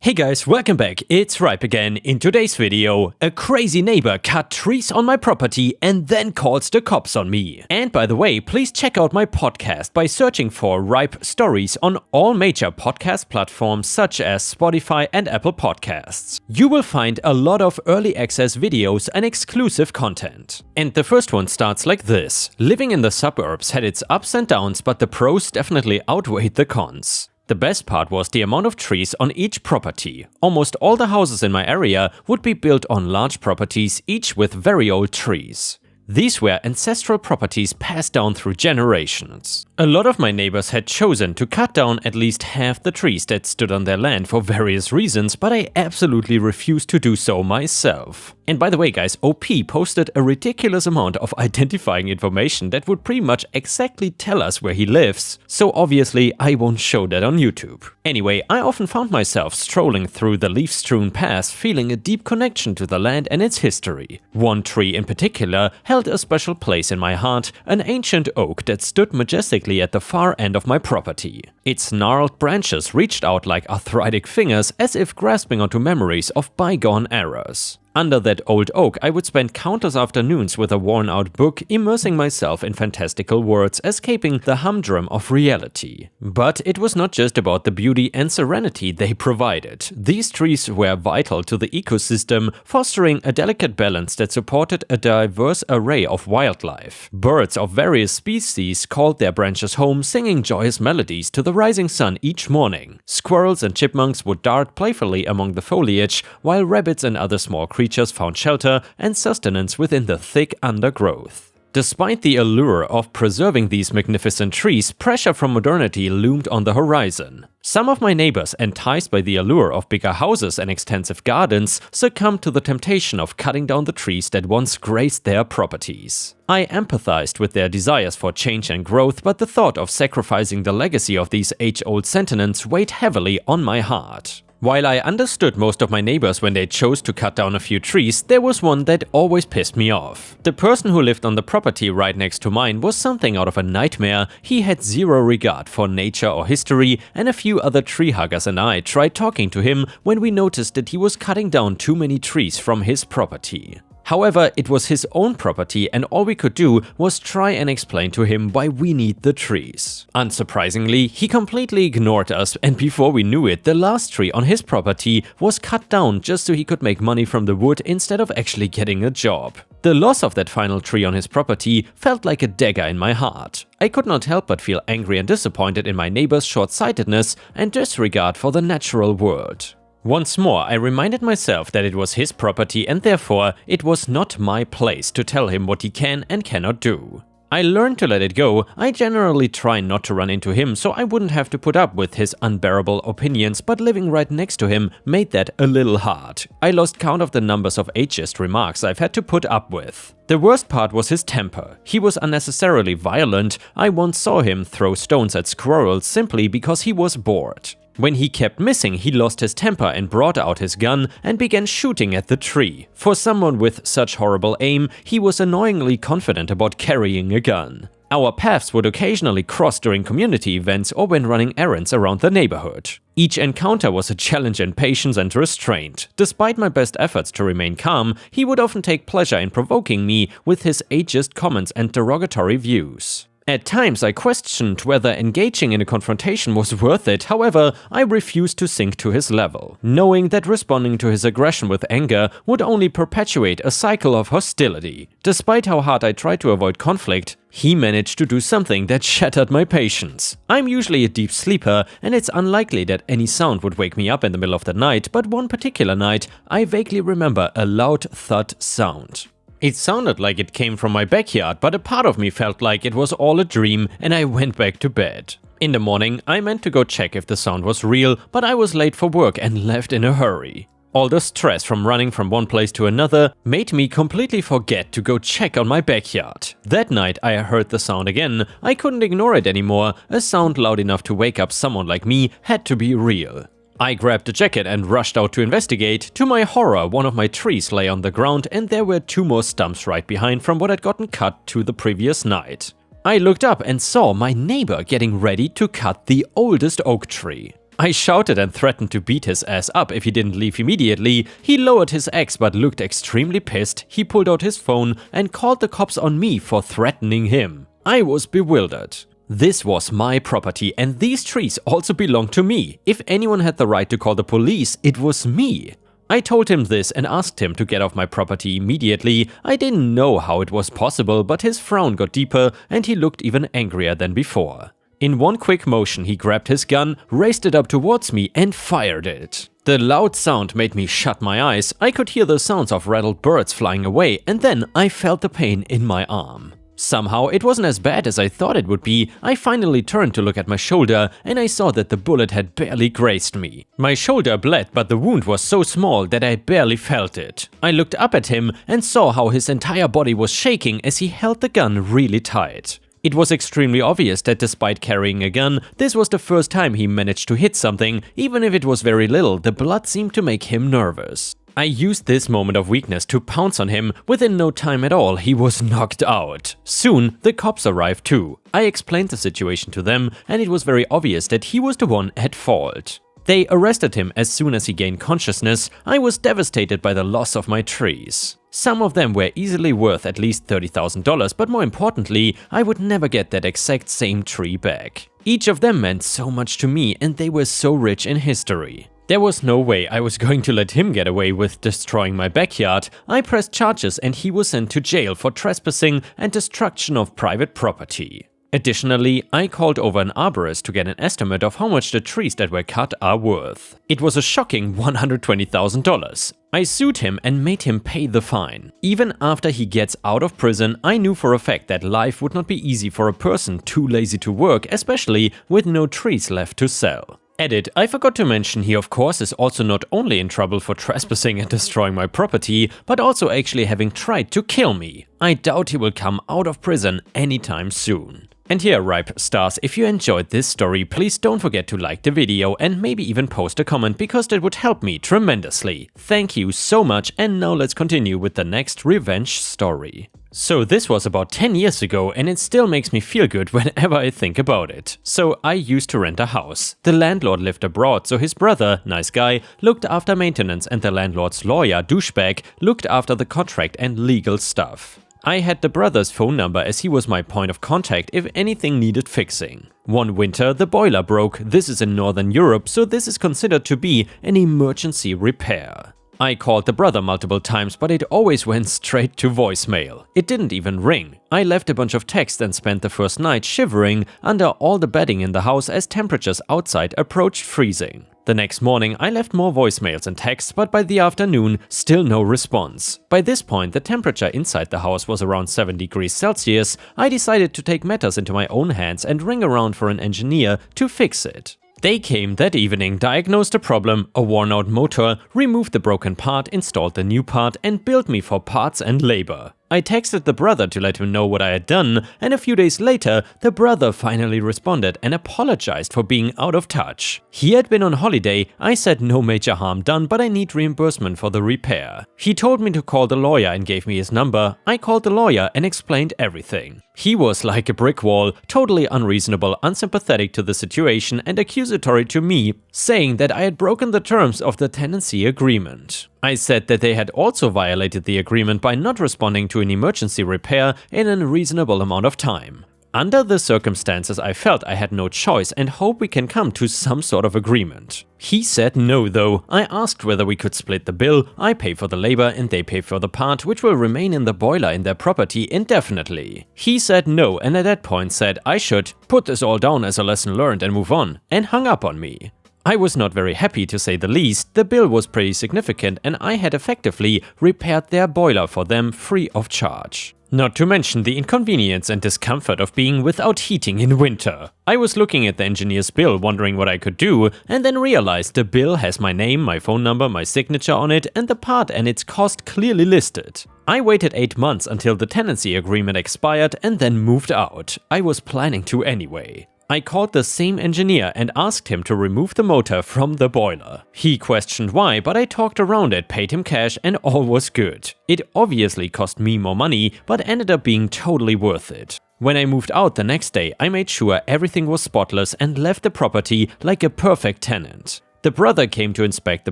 Hey guys, welcome back, it's Ripe again. In today's video, a crazy neighbor cut trees on my property and then calls the cops on me. And by the way, please check out my podcast by searching for Ripe Stories on all major podcast platforms such as Spotify and Apple Podcasts. You will find a lot of early access videos and exclusive content. And the first one starts like this. Living in the suburbs had its ups and downs, but the pros definitely outweighed the cons. The best part was the amount of trees on each property. Almost all the houses in my area would be built on large properties, each with very old trees. These were ancestral properties passed down through generations. A lot of my neighbors had chosen to cut down at least half the trees that stood on their land for various reasons, but I absolutely refused to do so myself. And by the way guys, OP posted a ridiculous amount of identifying information that would pretty much exactly tell us where he lives, so obviously I won't show that on YouTube. Anyway, I often found myself strolling through the leaf-strewn paths feeling a deep connection to the land and its history. One tree in particular held a special place in my heart, an ancient oak that stood majestically at the far end of my property. Its gnarled branches reached out like arthritic fingers as if grasping onto memories of bygone eras. Under that old oak, I would spend countless afternoons with a worn-out book, immersing myself in fantastical worlds, escaping the humdrum of reality. But it was not just about the beauty and serenity they provided. These trees were vital to the ecosystem, fostering a delicate balance that supported a diverse array of wildlife. Birds of various species called their branches home, singing joyous melodies to the rising sun each morning. Squirrels and chipmunks would dart playfully among the foliage, while rabbits and other small creatures found shelter and sustenance within the thick undergrowth. Despite the allure of preserving these magnificent trees, pressure from modernity loomed on the horizon. Some of my neighbors, enticed by the allure of bigger houses and extensive gardens, succumbed to the temptation of cutting down the trees that once graced their properties. I empathized with their desires for change and growth, but the thought of sacrificing the legacy of these age-old sentiments weighed heavily on my heart. While I understood most of my neighbors when they chose to cut down a few trees, there was one that always pissed me off. The person who lived on the property right next to mine was something out of a nightmare. He had zero regard for nature or history, and a few other tree huggers and I tried talking to him when we noticed that he was cutting down too many trees from his property. However, it was his own property and all we could do was try and explain to him why we need the trees. Unsurprisingly, he completely ignored us, and before we knew it, the last tree on his property was cut down just so he could make money from the wood instead of actually getting a job. The loss of that final tree on his property felt like a dagger in my heart. I could not help but feel angry and disappointed in my neighbor's short-sightedness and disregard for the natural world. Once more, I reminded myself that it was his property and therefore it was not my place to tell him what he can and cannot do. I learned to let it go. I generally try not to run into him so I wouldn't have to put up with his unbearable opinions, but living right next to him made that a little hard. I lost count of the numbers of ageist remarks I've had to put up with. The worst part was his temper. He was unnecessarily violent. I once saw him throw stones at squirrels simply because he was bored. When he kept missing, he lost his temper and brought out his gun and began shooting at the tree. For someone with such horrible aim, he was annoyingly confident about carrying a gun. Our paths would occasionally cross during community events or when running errands around the neighborhood. Each encounter was a challenge in patience and restraint. Despite my best efforts to remain calm, he would often take pleasure in provoking me with his ageist comments and derogatory views. At times I questioned whether engaging in a confrontation was worth it, however, I refused to sink to his level, knowing that responding to his aggression with anger would only perpetuate a cycle of hostility. Despite how hard I tried to avoid conflict, he managed to do something that shattered my patience. I'm usually a deep sleeper, and it's unlikely that any sound would wake me up in the middle of the night, but one particular night, I vaguely remember a loud thud sound. It sounded like it came from my backyard, but a part of me felt like it was all a dream and I went back to bed. In the morning, I meant to go check if the sound was real, but I was late for work and left in a hurry. All the stress from running from one place to another made me completely forget to go check on my backyard. That night I heard the sound again. I couldn't ignore it anymore. A sound loud enough to wake up someone like me had to be real. I grabbed a jacket and rushed out to investigate. To my horror, one of my trees lay on the ground and there were two more stumps right behind from what had gotten cut to the previous night. I looked up and saw my neighbor getting ready to cut the oldest oak tree. I shouted and threatened to beat his ass up if he didn't leave immediately. He lowered his axe but looked extremely pissed. He pulled out his phone and called the cops on me for threatening him. I was bewildered. This was my property and these trees also belonged to me. If anyone had the right to call the police, it was me. I told him this and asked him to get off my property immediately. I didn't know how it was possible, but his frown got deeper and he looked even angrier than before. In one quick motion, he grabbed his gun, raised it up towards me and fired it. The loud sound made me shut my eyes. I could hear the sounds of rattled birds flying away and then I felt the pain in my arm. Somehow, it wasn't as bad as I thought it would be. I finally turned to look at my shoulder and I saw that the bullet had barely grazed me. My shoulder bled, but the wound was so small that I barely felt it. I looked up at him and saw how his entire body was shaking as he held the gun really tight. It was extremely obvious that despite carrying a gun, this was the first time he managed to hit something. Even if it was very little, the blood seemed to make him nervous. I used this moment of weakness to pounce on him. Within no time at all, he was knocked out. Soon, the cops arrived too. I explained the situation to them, and it was very obvious that he was the one at fault. They arrested him as soon as he gained consciousness. I was devastated by the loss of my trees. Some of them were easily worth at least $30,000, but more importantly, I would never get that exact same tree back. Each of them meant so much to me, and they were so rich in history. There was no way I was going to let him get away with destroying my backyard. I pressed charges and he was sent to jail for trespassing and destruction of private property. Additionally, I called over an arborist to get an estimate of how much the trees that were cut are worth. It was a shocking $120,000. I sued him and made him pay the fine. Even after he gets out of prison, I knew for a fact that life would not be easy for a person too lazy to work, especially with no trees left to sell. Edit, I forgot to mention he of course is also not only in trouble for trespassing and destroying my property, but also actually having tried to kill me. I doubt he will come out of prison anytime soon. And here, Ripe Stars, if you enjoyed this story, please don't forget to like the video and maybe even post a comment because that would help me tremendously. Thank you so much, and now let's continue with the next revenge story. So this was about 10 years ago and it still makes me feel good whenever I think about it. So I used to rent a house. The landlord lived abroad, so his brother, nice guy, looked after maintenance and the landlord's lawyer, douchebag, looked after the contract and legal stuff. I had the brother's phone number as he was my point of contact if anything needed fixing. One winter, the boiler broke. This is in Northern Europe, so this is considered to be an emergency repair. I called the brother multiple times, but it always went straight to voicemail. It didn't even ring. I left a bunch of text and spent the first night shivering under all the bedding in the house as temperatures outside approached freezing. The next morning, I left more voicemails and texts, but by the afternoon, still no response. By this point, the temperature inside the house was around 7 degrees Celsius. I decided to take matters into my own hands and ring around for an engineer to fix it. They came that evening, diagnosed the problem, a worn-out motor, removed the broken part, installed the new part, and billed me for parts and labor. I texted the brother to let him know what I had done, and a few days later, the brother finally responded and apologized for being out of touch. He had been on holiday. I said no major harm done, but I need reimbursement for the repair. He told me to call the lawyer and gave me his number. I called the lawyer and explained everything. He was like a brick wall, totally unreasonable, unsympathetic to the situation and accusatory to me, saying that I had broken the terms of the tenancy agreement. I said that they had also violated the agreement by not responding to an emergency repair in a reasonable amount of time. Under the circumstances, I felt I had no choice and hope we can come to some sort of agreement. He said no though. I asked whether we could split the bill. I pay for the labor and they pay for the part which will remain in the boiler in their property indefinitely. He said no and at that point said I should put this all down as a lesson learned and move on, and hung up on me. I was not very happy to say the least. The bill was pretty significant and I had effectively repaired their boiler for them free of charge. Not to mention the inconvenience and discomfort of being without heating in winter. I was looking at the engineer's bill wondering what I could do, and then realized the bill has my name, my phone number, my signature on it, and the part and its cost clearly listed. I waited 8 months until the tenancy agreement expired and then moved out. I was planning to anyway. I called the same engineer and asked him to remove the motor from the boiler. He questioned why, but I talked around it, paid him cash, and all was good. It obviously cost me more money, but ended up being totally worth it. When I moved out the next day, I made sure everything was spotless and left the property like a perfect tenant. The brother came to inspect the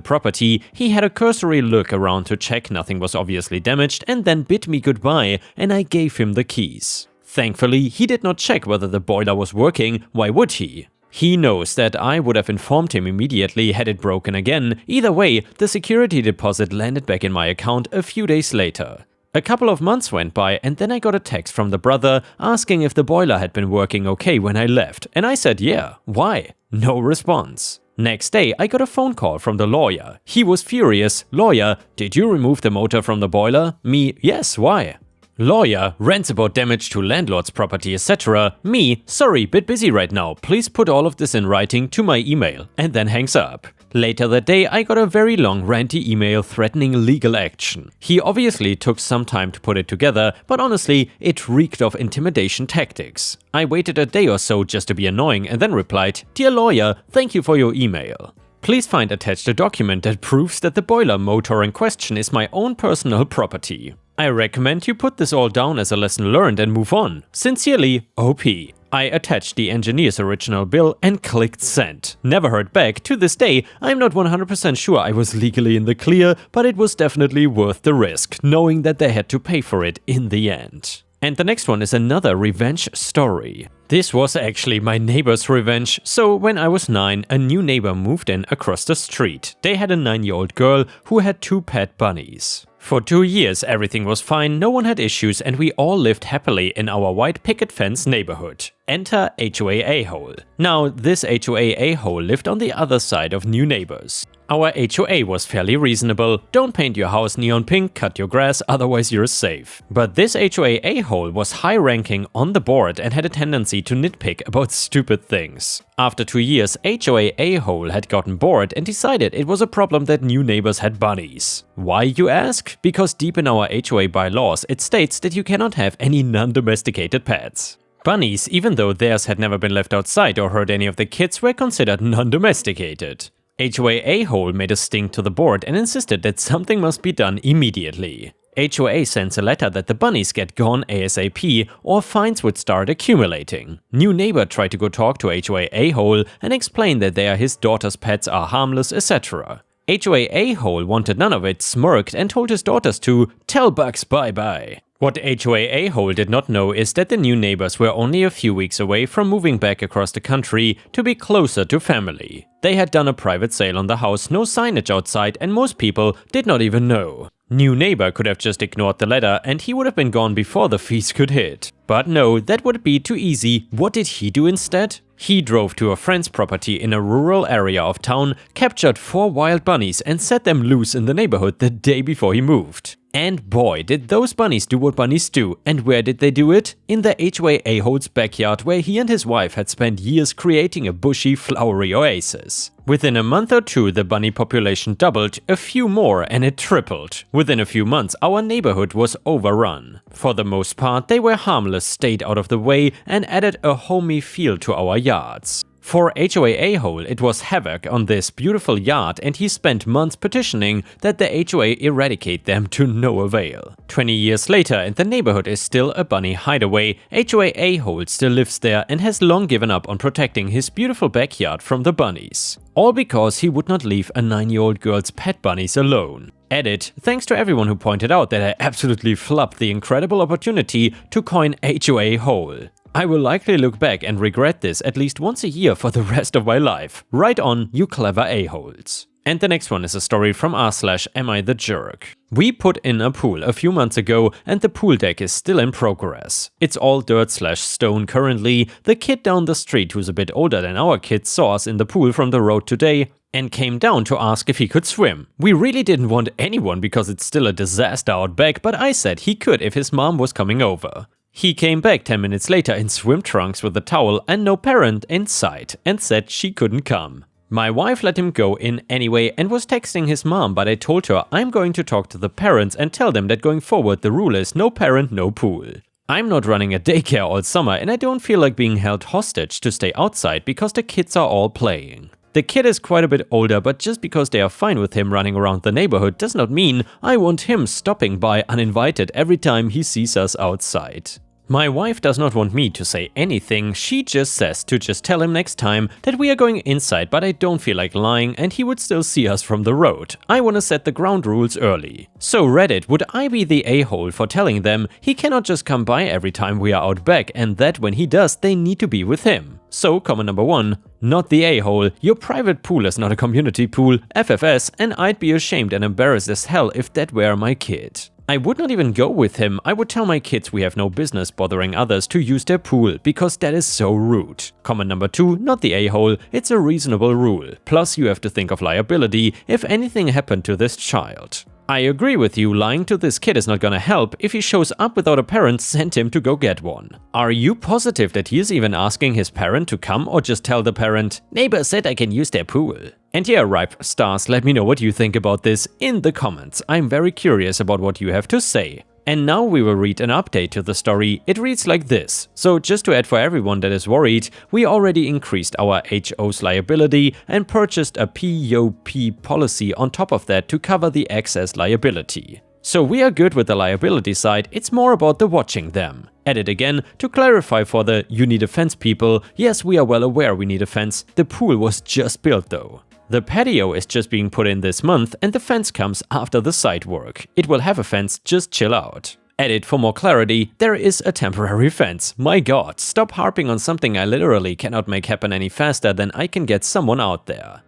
property, he had a cursory look around to check nothing was obviously damaged and then bid me goodbye and I gave him the keys. Thankfully, he did not check whether the boiler was working, why would he? He knows that I would have informed him immediately had it broken again. Either way, the security deposit landed back in my account a few days later. A couple of months went by and then I got a text from the brother asking if the boiler had been working okay when I left, and I said yeah. Why? No response. Next day, I got a phone call from the lawyer. He was furious. Lawyer, did you remove the motor from the boiler? Me, yes, why? Lawyer, rants about damage to landlord's property, etc. Me, sorry, bit busy right now, please put all of this in writing to my email, and then hangs up. Later that day, I got a very long ranty email threatening legal action. He obviously took some time to put it together, but honestly, it reeked of intimidation tactics. I waited a day or so just to be annoying and then replied, "Dear lawyer, thank you for your email. Please find attached a document that proves that the boiler motor in question is my own personal property. I recommend you put this all down as a lesson learned and move on. Sincerely, OP." I attached the engineer's original bill and clicked send. Never heard back. To this day, I'm not 100% sure I was legally in the clear, but it was definitely worth the risk, knowing that they had to pay for it in the end. And the next one is another revenge story. This was actually my neighbor's revenge. So when I was 9, a new neighbor moved in across the street. They had a 9-year-old girl who had 2 pet bunnies. For 2 years everything was fine, no one had issues, and we all lived happily in our white picket fence neighborhood. Enter HOA a-hole. Now this HOA a-hole lived on the other side of new neighbors. Our HOA was fairly reasonable. Don't paint your house neon pink, cut your grass, otherwise you're safe. But this HOA a-hole was high ranking on the board and had a tendency to nitpick about stupid things. After 2 years, HOA a-hole had gotten bored and decided it was a problem that new neighbors had bunnies. Why, you ask? Because deep in our HOA bylaws it states that you cannot have any non-domesticated pets. Bunnies, even though theirs had never been left outside or hurt any of the kids, were considered non-domesticated. HOA a-hole made a stink to the board and insisted that something must be done immediately. HOA sends a letter that the bunnies get gone ASAP or fines would start accumulating. New neighbor tried to go talk to HOA a-hole and explain that they are his daughter's pets, are harmless, etc. HOA a-hole wanted none of it, smirked and told his daughters to tell bugs bye-bye. What HOA a-hole did not know is that the new neighbors were only a few weeks away from moving back across the country to be closer to family. They had done a private sale on the house, no signage outside, and most people did not even know. New neighbor could have just ignored the letter and he would have been gone before the fees could hit. But no, that would be too easy. What did he do instead? He drove to a friend's property in a rural area of town, captured 4 wild bunnies and set them loose in the neighborhood the day before he moved. And boy, did those bunnies do what bunnies do. And where did they do it? In the HOA a-hole's backyard, where he and his wife had spent years creating a bushy, flowery oasis. Within a month or two, the bunny population doubled, a few more, and it tripled. Within a few months, our neighborhood was overrun. For the most part, they were harmless, stayed out of the way, and added a homey feel to our yards. For HOA a-hole, it was havoc on this beautiful yard and he spent months petitioning that the HOA eradicate them to no avail. 20 years later and the neighborhood is still a bunny hideaway. HOA a-hole still lives there and has long given up on protecting his beautiful backyard from the bunnies. All because he would not leave a 9-year-old girl's pet bunnies alone. Edit, thanks to everyone who pointed out that I absolutely flubbed the incredible opportunity to coin HOA hole. I will likely look back and regret this at least once a year for the rest of my life. Right on, you clever a-holes. And the next one is a story from r/am-I-the-jerk. We put in a pool a few months ago and the pool deck is still in progress. It's all dirt/stone currently. The kid down the street who's a bit older than our kids saw us in the pool from the road today and came down to ask if he could swim. We really didn't want anyone because it's still a disaster out back, but I said he could if his mom was coming over. He came back 10 minutes later in swim trunks with a towel and no parent in sight and said she couldn't come. My wife let him go in anyway and was texting his mom, but I told her I'm going to talk to the parents and tell them that going forward the rule is no parent, no pool. I'm not running a daycare all summer and I don't feel like being held hostage to stay outside because the kids are all playing. The kid is quite a bit older, but just because they are fine with him running around the neighborhood does not mean I want him stopping by uninvited every time he sees us outside. My wife does not want me to say anything, she just says to just tell him next time that we are going inside, but I don't feel like lying and he would still see us from the road. I wanna set the ground rules early. So Reddit, would I be the a-hole for telling them he cannot just come by every time we are out back and that when he does they need to be with him? So comment number 1, not the a-hole, your private pool is not a community pool, FFS, and I'd be ashamed and embarrassed as hell if that were my kid. I would not even go with him, I would tell my kids we have no business bothering others to use their pool, because that is so rude. Comment number 2, not the a-hole, it's a reasonable rule. Plus you have to think of liability if anything happened to this child. I agree with you, lying to this kid is not gonna help. If he shows up without a parent, send him to go get one. Are you positive that he is even asking his parent to come, or just tell the parent, neighbor said I can use their pool? And yeah, Ripe Stars, let me know what you think about this in the comments. I'm very curious about what you have to say. And now we will read an update to the story. It reads like this. So just to add for everyone that is worried, we already increased our HO's liability and purchased a POP policy on top of that to cover the excess liability. So we are good with the liability side, it's more about the watching them. Edit again, to clarify for the you need a fence people, yes, we are well aware we need a fence, the pool was just built though. The patio is just being put in this month and the fence comes after the site work. It will have a fence, just chill out. Edit for more clarity, there is a temporary fence. My god, stop harping on something I literally cannot make happen any faster than I can get someone out there.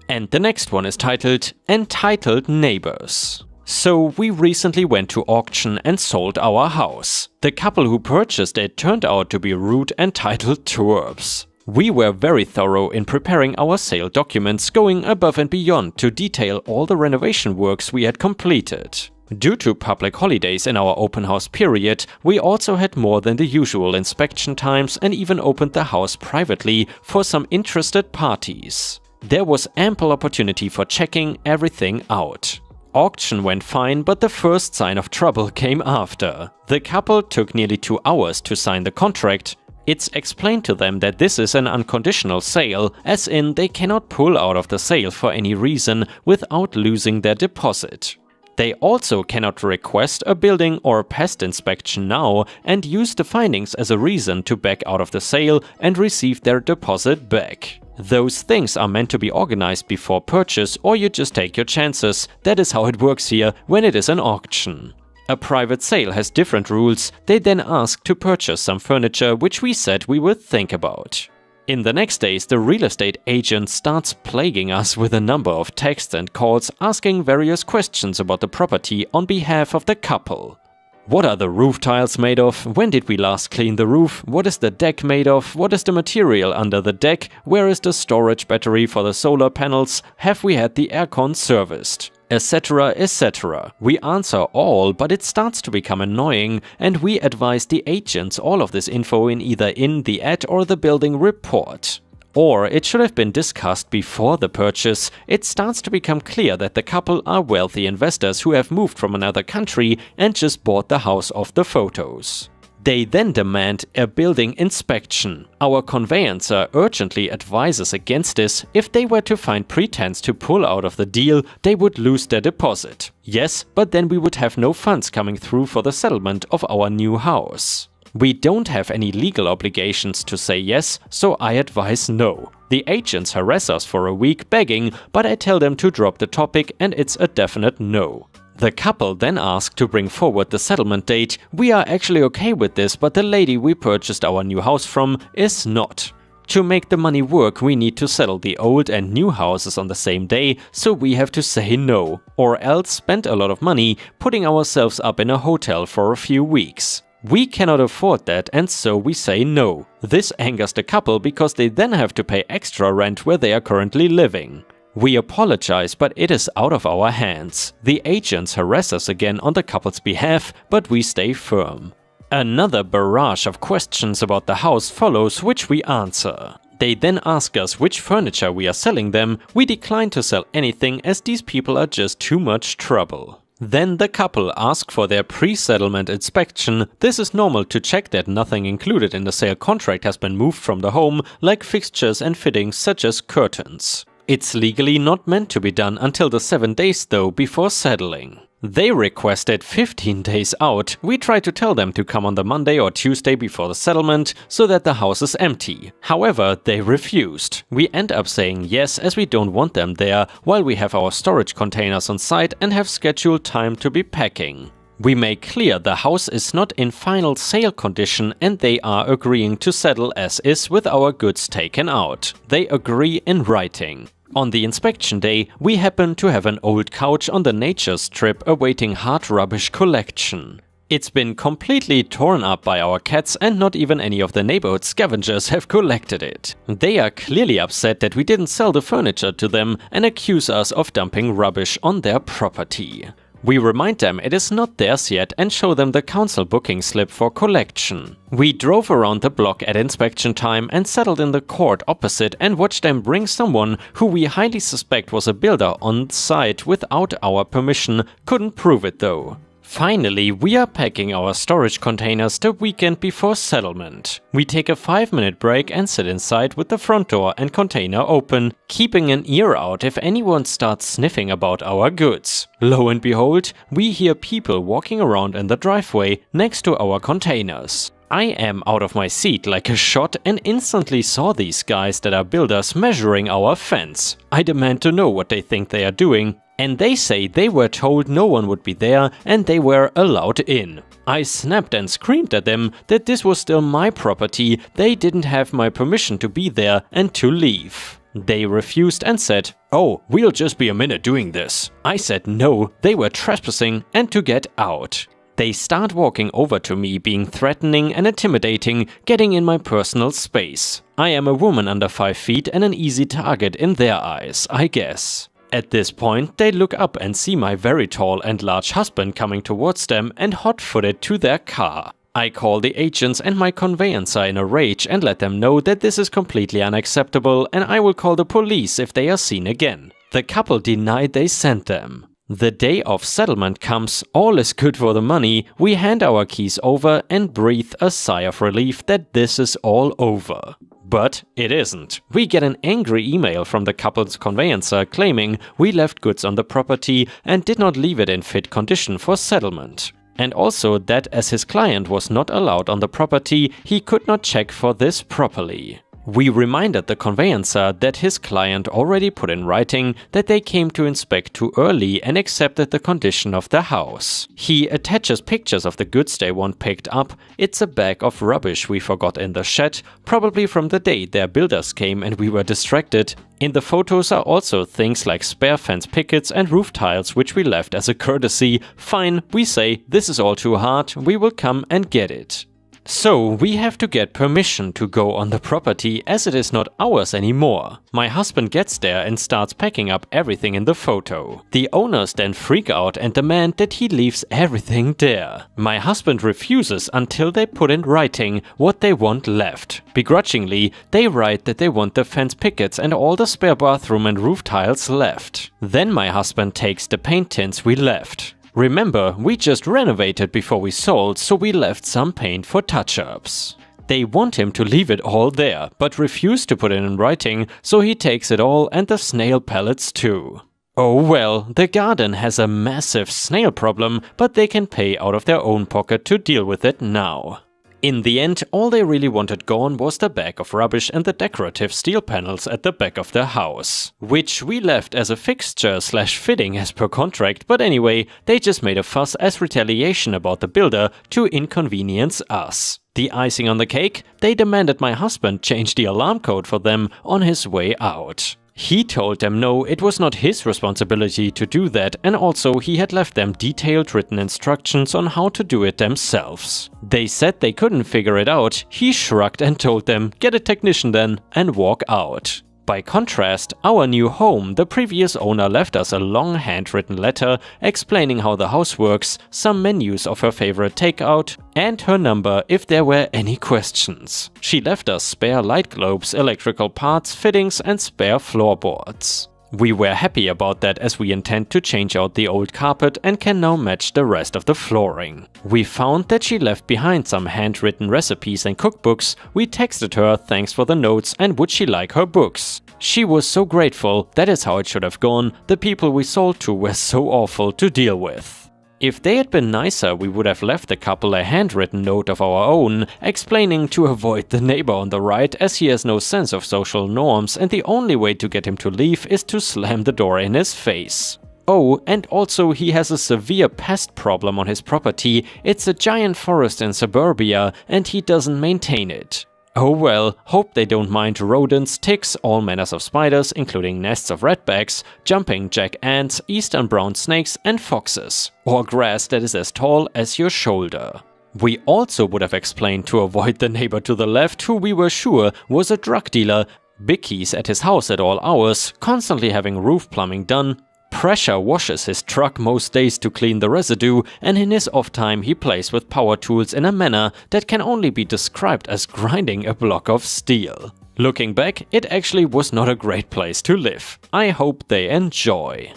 And the next one is titled Entitled Neighbors. So we recently went to auction and sold our house. The couple who purchased it turned out to be rude entitled twerps. We were very thorough in preparing our sale documents, going above and beyond to detail all the renovation works we had completed. Due to public holidays in our open house period, we also had more than the usual inspection times and even opened the house privately for some interested parties. There was ample opportunity for checking everything out. Auction went fine, but the first sign of trouble came after. The couple took nearly 2 hours to sign the contract. It's explained to them that this is an unconditional sale, as in they cannot pull out of the sale for any reason without losing their deposit. They also cannot request a building or pest inspection now and use the findings as a reason to back out of the sale and receive their deposit back. Those things are meant to be organized before purchase, or you just take your chances. That is how it works here when it is an auction. A private sale has different rules. They then ask to purchase some furniture, which we said we would think about. In the next days, the real estate agent starts plaguing us with a number of texts and calls asking various questions about the property on behalf of the couple. What are the roof tiles made of? When did we last clean the roof? What is the deck made of? What is the material under the deck? Where is the storage battery for the solar panels? Have we had the aircon serviced? Etc, etc. We answer all, but it starts to become annoying, and we advise the agents all of this info in either in the ad or the building report. Or it should have been discussed before the purchase. It starts to become clear that the couple are wealthy investors who have moved from another country and just bought the house off the photos. They then demand a building inspection. Our conveyancer urgently advises against this. If they were to find pretense to pull out of the deal, they would lose their deposit. Yes, but then we would have no funds coming through for the settlement of our new house. We don't have any legal obligations to say yes, so I advise no. The agents harass us for a week begging, but I tell them to drop the topic and it's a definite no. The couple then ask to bring forward the settlement date. We are actually okay with this, but the lady we purchased our new house from is not. To make the money work, we need to settle the old and new houses on the same day, so we have to say no, or else spend a lot of money putting ourselves up in a hotel for a few weeks. We cannot afford that, and so we say no. This angers the couple because they then have to pay extra rent where they are currently living. We apologize, but it is out of our hands. The agents harass us again on the couple's behalf, but we stay firm. Another barrage of questions about the house follows, which we answer. They then ask us which furniture we are selling them. We decline to sell anything as these people are just too much trouble. Then the couple ask for their pre-settlement inspection. This is normal to check that nothing included in the sale contract has been moved from the home, like fixtures and fittings such as curtains. It's legally not meant to be done until the 7 days though before settling. They requested 15 days out. We tried to tell them to come on the Monday or Tuesday before the settlement so that the house is empty. However, they refused. We end up saying yes as we don't want them there while we have our storage containers on site and have scheduled time to be packing. We make clear the house is not in final sale condition and they are agreeing to settle as is with our goods taken out. They agree in writing. On the inspection day, we happen to have an old couch on the nature strip awaiting hard rubbish collection. It's been completely torn up by our cats and not even any of the neighborhood scavengers have collected it. They are clearly upset that we didn't sell the furniture to them and accuse us of dumping rubbish on their property. We remind them it is not theirs yet and show them the council booking slip for collection. We drove around the block at inspection time and settled in the court opposite and watched them bring someone who we highly suspect was a builder on site without our permission, couldn't prove it though. Finally, we are packing our storage containers the weekend before settlement. We take a 5-minute break and sit inside with the front door and container open, keeping an ear out if anyone starts sniffing about our goods. Lo and behold, we hear people walking around in the driveway next to our containers. I am out of my seat like a shot and instantly saw these guys that are builders measuring our fence. I demand to know what they think they are doing. And they say they were told no one would be there and they were allowed in. I snapped and screamed at them that this was still my property, they didn't have my permission to be there and to leave. They refused and said, "Oh, we'll just be a minute doing this." I said no, they were trespassing and to get out. They start walking over to me, being threatening and intimidating, getting in my personal space. I am a woman under 5 feet and an easy target in their eyes, I guess. At this point, they look up and see my very tall and large husband coming towards them and hot-footed to their car. I call the agents and my conveyancer in a rage and let them know that this is completely unacceptable and I will call the police if they are seen again. The couple denied they sent them. The day of settlement comes, all is good for the money, we hand our keys over and breathe a sigh of relief that this is all over. But it isn't. We get an angry email from the couple's conveyancer claiming we left goods on the property and did not leave it in fit condition for settlement. And also that as his client was not allowed on the property, he could not check for this properly. We reminded the conveyancer that his client already put in writing that they came to inspect too early and accepted the condition of the house. He attaches pictures of the goods they want picked up. It's a bag of rubbish we forgot in the shed, probably from the day their builders came and we were distracted. In the photos are also things like spare fence pickets and roof tiles which we left as a courtesy. Fine, we say, this is all too hard, we will come and get it. So we have to get permission to go on the property as it is not ours anymore. My husband gets there and starts packing up everything in the photo. The owners then freak out and demand that he leaves everything there. My husband refuses until they put in writing what they want left. Begrudgingly, they write that they want the fence pickets and all the spare bathroom and roof tiles left. Then my husband takes the paint tins we left. Remember, we just renovated before we sold, so we left some paint for touch-ups. They want him to leave it all there, but refuse to put it in writing, so he takes it all and the snail pellets too. Oh well, the garden has a massive snail problem, but they can pay out of their own pocket to deal with it now. In the end, all they really wanted gone was the bag of rubbish and the decorative steel panels at the back of the house, which we left as a fixture/fitting as per contract, but anyway, they just made a fuss as retaliation about the builder to inconvenience us. The icing on the cake, they demanded my husband change the alarm code for them on his way out. He told them no, it was not his responsibility to do that, and also he had left them detailed written instructions on how to do it themselves. They said they couldn't figure it out, he shrugged and told them, "Get a technician then," and walk out. By contrast, our new home, the previous owner left us a long handwritten letter explaining how the house works, some menus of her favorite takeout, and her number if there were any questions. She left us spare light globes, electrical parts, fittings, and spare floorboards. We were happy about that as we intend to change out the old carpet and can now match the rest of the flooring. We found that she left behind some handwritten recipes and cookbooks. We texted her thanks for the notes and would she like her books. She was so grateful, that is how it should have gone. The people we sold to were so awful to deal with. If they had been nicer, we would have left the couple a handwritten note of our own, explaining to avoid the neighbor on the right as he has no sense of social norms and the only way to get him to leave is to slam the door in his face. Oh, and also he has a severe pest problem on his property. It's a giant forest in suburbia and he doesn't maintain it. Oh well, hope they don't mind rodents, ticks, all manners of spiders, including nests of redbacks, jumping jack ants, eastern brown snakes and foxes. Or grass that is as tall as your shoulder. We also would have explained to avoid the neighbor to the left who we were sure was a drug dealer, bickies at his house at all hours, constantly having roof plumbing done, pressure washes his truck most days to clean the residue, and in his off time he plays with power tools in a manner that can only be described as grinding a block of steel. Looking back, it actually was not a great place to live. I hope they enjoy.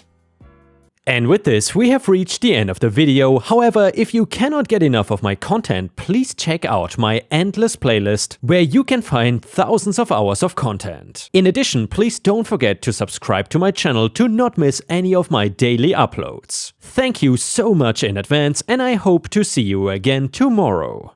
And with this, we have reached the end of the video. However, if you cannot get enough of my content, please check out my endless playlist, where you can find thousands of hours of content. In addition, please don't forget to subscribe to my channel to not miss any of my daily uploads. Thank you so much in advance, and I hope to see you again tomorrow.